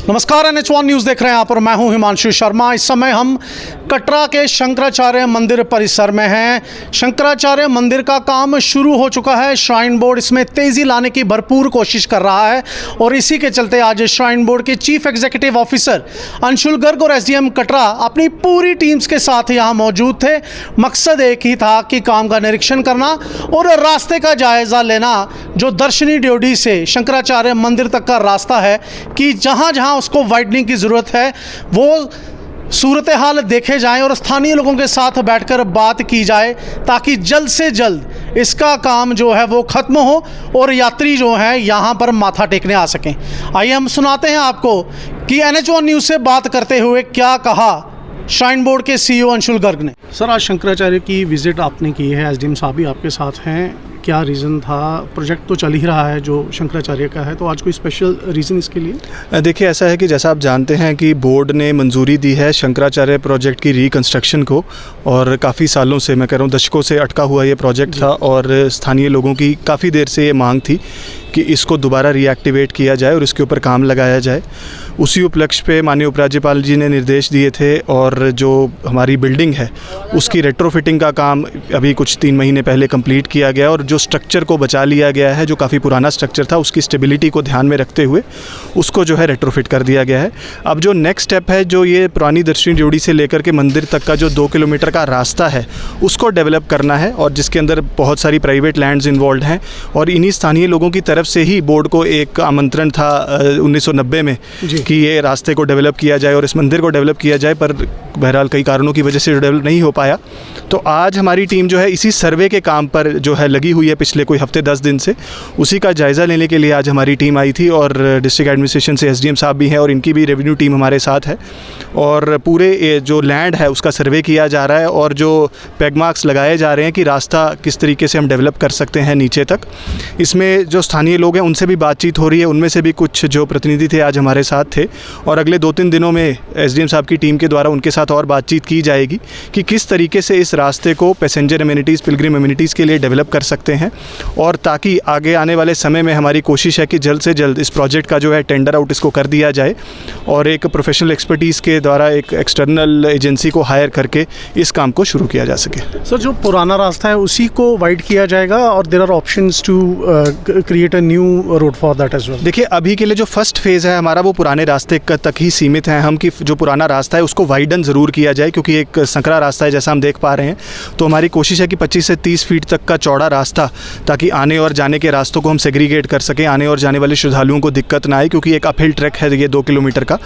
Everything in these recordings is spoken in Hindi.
नमस्कार, NH1 न्यूज़ देख रहे हैं आप और मैं हूं हिमांशु शर्मा। इस समय हम कटरा के शंकराचार्य मंदिर परिसर में हैं। शंकराचार्य मंदिर का काम शुरू हो चुका है। श्राइन बोर्ड इसमें तेज़ी लाने की भरपूर कोशिश कर रहा है और इसी के चलते आज श्राइन बोर्ड के chief executive officer Anshul Garg और SDM कटरा अपनी पूरी टीम्स के साथ यहाँ मौजूद थे। मकसद एक ही था कि काम का निरीक्षण करना और रास्ते का जायज़ा लेना, जो दर्शनी ड्योढ़ी से शंकराचार्य मंदिर तक का रास्ता है, कि जहाँ जहाँ उसको वाइडनिंग की ज़रूरत है वो सूरत हाल देखे जाएं और स्थानीय लोगों के साथ बैठकर बात की जाए, ताकि जल्द से जल्द इसका काम जो है वो ख़त्म हो और यात्री जो हैं यहाँ पर माथा टेकने आ सकें। आइए हम सुनाते हैं आपको कि NH1 न्यूज़ से बात करते हुए क्या कहा श्राइन बोर्ड के CEO अंशुल गर्ग ने। सर, आज शंकराचार्य की विज़िट आपने की है, SDM साहब भी आपके साथ हैं। क्या रीज़न था? प्रोजेक्ट तो चल ही रहा है जो शंकराचार्य का है, तो आज कोई स्पेशल रीज़न इसके लिए? देखिए, ऐसा है कि जैसा आप जानते हैं कि बोर्ड ने मंजूरी दी है शंकराचार्य प्रोजेक्ट की रिकंस्ट्रक्शन को, और काफ़ी सालों से, मैं कह रहा हूँ दशकों से अटका हुआ ये प्रोजेक्ट था और स्थानीय लोगों की काफ़ी देर से ये मांग थी कि इसको दोबारा रीएक्टिवेट किया जाए और इसके ऊपर काम लगाया जाए। उसी उपलक्ष्य पे माननीय उपराज्यपाल जी ने निर्देश दिए थे और जो हमारी बिल्डिंग है उसकी रेट्रोफिटिंग का काम अभी कुछ 3 महीने पहले कंप्लीट किया गया और जो स्ट्रक्चर को बचा लिया गया है, जो काफ़ी पुराना स्ट्रक्चर था, उसकी स्टेबिलिटी को ध्यान में रखते हुए उसको जो है रेट्रोफिट कर दिया गया है। अब जो नेक्स्ट स्टेप है, जो ये पुरानी दर्शनी ड्योढ़ी से लेकर के मंदिर तक का जो 2 किलोमीटर का रास्ता है उसको डेवलप करना है, और जिसके अंदर बहुत सारी प्राइवेट लैंड्स इन्वॉल्व हैं। और इन्हीं स्थानीय लोगों की तरफ से ही बोर्ड को एक आमंत्रण था 1990 में कि ये रास्ते को डेवलप किया जाए और इस मंदिर को डेवलप किया जाए, पर बहरहाल कई कारणों की वजह से डेवलप नहीं हो पाया। तो आज हमारी टीम जो है इसी सर्वे के काम पर जो है लगी हुई है पिछले कोई हफ्ते 10 दिन से। उसी का जायज़ा लेने के लिए आज हमारी टीम आई थी और डिस्ट्रिक्ट एडमिनिस्ट्रेशन से SDM साहब भी हैं और इनकी भी रेवेन्यू टीम हमारे साथ है, और पूरे जो लैंड है उसका सर्वे किया जा रहा है और जो पैग मार्क्स लगाए जा रहे हैं कि रास्ता किस तरीके से हम डेवलप कर सकते हैं नीचे तक। इसमें जो स्थानीय लोग हैं उनसे भी बातचीत हो रही है, उनमें से भी कुछ जो प्रतिनिधि थे आज हमारे साथ थे, और अगले 2-3 दिनों में SDM साहब की टीम के द्वारा उनके साथ और बातचीत की जाएगी कि किस तरीके से इस रास्ते को पैसेंजर एमिनिटीज़, पिलग्रिम एमिनिटीज़ के लिए डेवलप कर सकते हैं, और ताकि आगे आने वाले समय में हमारी कोशिश है कि जल्द से जल्द इस प्रोजेक्ट का जो है टेंडर आउट इसको कर दिया जाए और एक प्रोफेशनल एक्सपर्टीज़ के द्वारा एक एक्सटर्नल एजेंसी को हायर करके इस काम को शुरू किया जा सके। सर, जो पुराना रास्ता है उसी को वाइड किया जाएगा और there are options to create a new road for that as well? देखिए, अभी के लिए जो फर्स्ट फेज़ है हमारा वो पुराने रास्ते तक ही सीमित है हम, कि जो पुराना रास्ता है उसको वाइडन ज़रूर किया जाए, क्योंकि एक संकरा रास्ता है जैसा हम देख पा रहे हैं। तो हमारी कोशिश है कि 25 से 30 फीट तक का चौड़ा रास्ता, ताकि आने और जाने के रास्तों को हम सेग्रीगेट कर सकें, आने और जाने वाले श्रद्धालुओं को दिक्कत ना आए, क्योंकि एक अपहिल ट्रैक है ये 2 किलोमीटर का,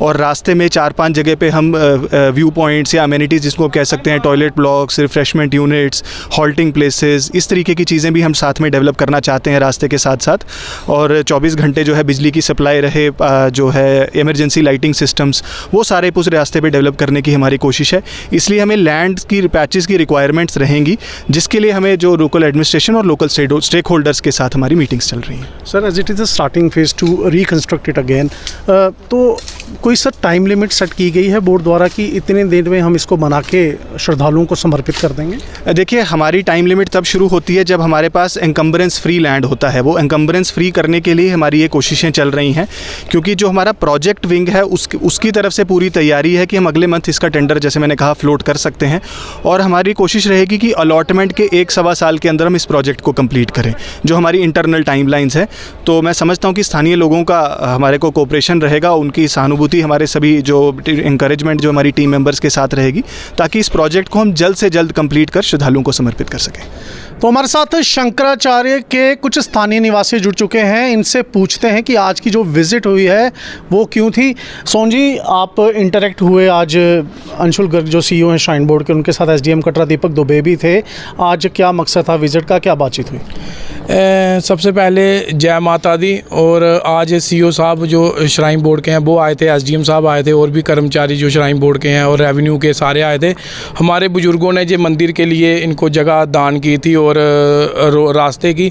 और रास्ते में 4-5 जगह पे हम व्यू पॉइंट्स या अमेनिटीज़ जिसको कह सकते हैं, toilet blocks, refreshment units, halting places, इस तरीके की चीज़ें भी हम साथ में डेवलप करना चाहते हैं रास्ते के साथ साथ। और 24 घंटे जो है बिजली की सप्लाई रहे, जो है इमरजेंसी लाइटिंग सिस्टम्स, वो सारे उस रास्ते पे डेवलप करने की हमारी कोशिश है। इसलिए हमें लैंड की पैचेस की रिक्वायरमेंट्स रहेंगी, जिसके लिए हमें जो लोकल एडमिनिस्ट्रेशन और लोकल स्टेक होल्डर्स के साथ हमारी मीटिंग्स चल रही हैं। Sir, as it is a starting phase to reconstruct it again, तो कोई सर टाइम लिमिट सेट की गई है बोर्ड द्वारा कि इतने दिन में हम इसको बना के श्रद्धालुओं को समर्पित कर देंगे? देखिए, हमारी टाइम लिमिट तब शुरू होती है जब हमारे पास एनकम्बरेंस फ्री लैंड होता है। वो एनकम्बरेंस फ्री करने के लिए हमारी ये कोशिशें चल रही हैं, क्योंकि जो हमारा प्रोजेक्ट विंग है उसकी तरफ से पूरी तैयारी है कि हम अगले मंथ इसका टेंडर, जैसे मैंने कहा, फ्लोट कर सकते हैं, और हमारी कोशिश रहेगी कि अलॉटमेंट के 1-1.25 साल के अंदर हम इस प्रोजेक्ट को कंप्लीट करें, जो हमारी इंटरनल टाइमलाइंस है। तो मैं समझता हूँ कि स्थानीय लोगों का हमारे को कोऑपरेशन रहेगा, उनकी सहानुभूति, हमारे सभी जो इंकरेजमेंट जो हमारी टीम मेंबर्स के साथ रहेगी, ताकि इस प्रोजेक्ट को हम जल्द से जल्द कंप्लीट कर श्रद्धालुओं को समर्पित कर सकें। तो हमारे साथ शंकराचार्य के कुछ स्थानीय निवासी जुड़ चुके हैं, इनसे पूछते हैं कि आज की जो विज़िट हुई है वो क्यों थी। सोन जी, आप इंटरेक्ट हुए आज अंशुल गर्ग जो CEO हैं श्राइन बोर्ड के, उनके साथ SDM कटरा दीपक दुबे भी थे। आज क्या मकसद था विज़िट का, क्या बातचीत हुई? सबसे पहले जय माता दी। और आज CEO साहब जो श्राइन बोर्ड के हैं वो आए थे, SDM साहब आए थे, और भी कर्मचारी जो श्राइन बोर्ड के हैं और रेवेन्यू के सारे आए थे। हमारे बुजुर्गों ने जो मंदिर के लिए इनको जगह दान की थी और रास्ते की,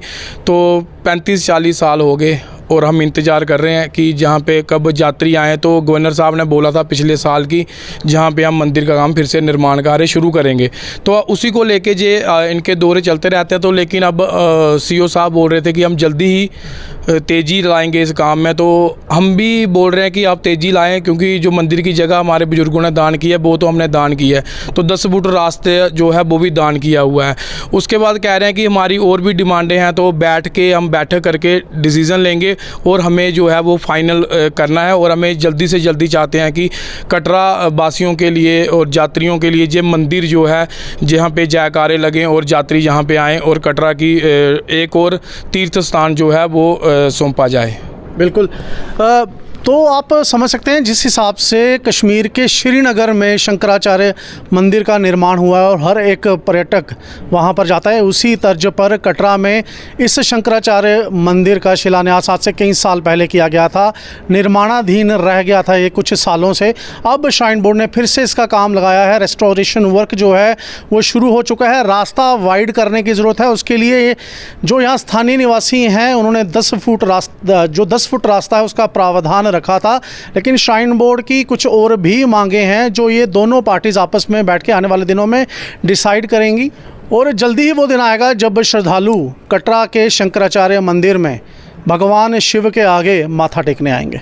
तो 35-40 साल हो गए और हम इंतज़ार कर रहे हैं कि जहाँ पे कब यात्री आएँ। तो गवर्नर साहब ने बोला था पिछले साल की, जहाँ पे हम मंदिर का काम फिर से निर्माण कार्य शुरू करेंगे, तो उसी को लेके जे इनके दौरे चलते रहते हैं। तो लेकिन अब CEO साहब बोल रहे थे कि हम जल्दी ही तेज़ी लाएंगे इस काम में, तो हम भी बोल रहे हैं कि आप तेज़ी लाएं, क्योंकि जो मंदिर की जगह हमारे बुज़ुर्गों ने दान की है वो तो हमने दान की है, तो 10 फुट रास्ते जो है वो भी दान किया हुआ है। उसके बाद कह रहे हैं कि हमारी और भी डिमांडें हैं, तो बैठ करके डिसीज़न लेंगे और हमें जो है वो फाइनल करना है। और हमें जल्दी से जल्दी चाहते हैं कि कटरा वासियों के लिए और यात्रियों के लिए ये मंदिर जो है जहाँ पे जयकारे लगें और यात्री यहाँ पे आएँ और कटरा की एक और तीर्थ स्थान जो है वो सौंपा जाए। बिल्कुल। तो आप समझ सकते हैं जिस हिसाब से कश्मीर के श्रीनगर में शंकराचार्य मंदिर का निर्माण हुआ है और हर एक पर्यटक वहां पर जाता है, उसी तर्ज पर कटरा में इस शंकराचार्य मंदिर का शिलान्यास आज से कई साल पहले किया गया था। निर्माणाधीन रह गया था ये कुछ सालों से। अब श्राइन बोर्ड ने फिर से इसका काम लगाया है। रेस्टोरेशन वर्क जो है वो शुरू हो चुका है। रास्ता वाइड करने की ज़रूरत है। उसके लिए जो यहाँ स्थानीय निवासी हैं उन्होंने 10 फुट रास्ता है उसका प्रावधान रखा था, लेकिन श्राइन बोर्ड की कुछ और भी मांगे हैं जो ये दोनों पार्टीज आपस में बैठ के आने वाले दिनों में डिसाइड करेंगी। और जल्दी ही वो दिन आएगा जब श्रद्धालु कटरा के शंकराचार्य मंदिर में भगवान शिव के आगे माथा टेकने आएंगे।